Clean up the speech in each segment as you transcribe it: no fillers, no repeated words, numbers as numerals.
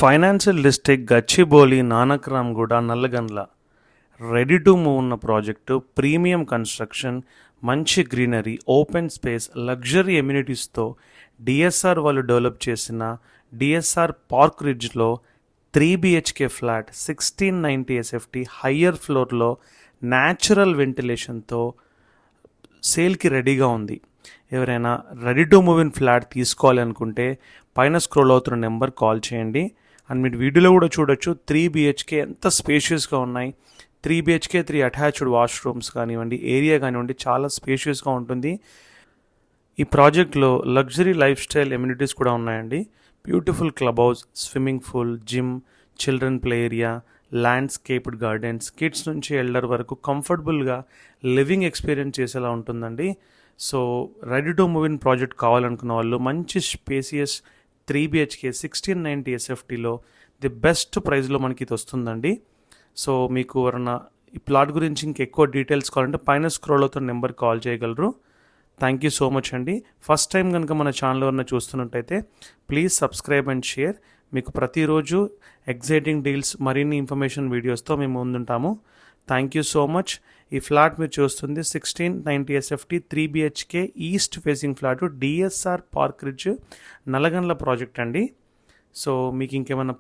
Financial district Gachibowli, Nanakramguda, Nallagandla ready to move ఉన్న project. Premium construction, మంచి greenery, open space, luxury ఎమ్యూనిటీస్తో DSR వాళ్ళు develop చేసిన డిఎస్ఆర్ పార్క్ రిడ్జ్లో 3 BHK ఫ్లాట్ 1690 SFT హయ్యర్ ఫ్లోర్లో న్యాచురల్ వెంటిలేషన్తో సేల్కి రెడీగా ఉంది. ఎవరైనా ready to move in flat తీసుకోవాలి అనుకుంటే పైన స్క్రోల్ అవుతున్న నెంబర్ కాల్ చేయండి. అండ్ మీరు వీడియోలో కూడా చూడొచ్చు 3 BHK ఎంత స్పేషియస్గా ఉన్నాయి. 3 BHK 3 అటాచ్డ్ వాష్రూమ్స్ కానివ్వండి, ఏరియా కానివ్వండి, చాలా స్పేషియస్గా ఉంటుంది. ఈ ప్రాజెక్ట్లో లగ్జరీ లైఫ్ స్టైల్ ఎమ్యూనిటీస్ కూడా ఉన్నాయండి. Beautiful club house, swimming pool, gym, children play area, landscaped gardens, kids నుంచి ఎల్డర్ వరకు కంఫర్టబుల్గా లివింగ్ ఎక్స్పీరియన్స్ చేసేలా ఉంటుందండి. So ready to move in project కావాలనుకున్న వాళ్ళు మంచి స్పేసియస్ 3 BHK 1690 SFTలో ది బెస్ట్ ప్రైస్లో మనకి ఇది వస్తుందండి. సో మీకు ఎవరన్నా ఈ ప్లాట్ గురించి ఇంకెక్కువ డీటెయిల్స్ కావాలంటే పైన స్క్రోల్ అవుతున్న నెంబర్ కాల్ చేయగలరు. థ్యాంక్ యూ సో మచ్ అండి. ఫస్ట్ టైం కనుక మన ఛానల్ ఎవరైనా చూస్తున్నట్టయితే ప్లీజ్ సబ్స్క్రైబ్ అండ్ షేర్. మీకు ప్రతిరోజు ఎగ్జైటింగ్ డీల్స్, మరిన్ని ఇన్ఫర్మేషన్ వీడియోస్తో మేము ముందుంటాము. Thank you so much. ఈ ఫ్లాట్ మీరు చూస్తుంది 1690 SFT 3 BHK east facing flat, DSR park ridge, Nallagandla project అండి. సో మీకు ఇంకేమైనా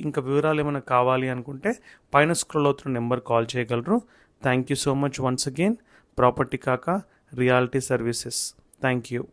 ఇంకా వివరాలు ఏమైనా కావాలి అనుకుంటే పైన స్క్రోల్ అవుతున్న నెంబర్ కాల్ చేయగలరు. Thank you so much once again. Property కాక రియాలిటీ సర్వీసెస్. Thank you.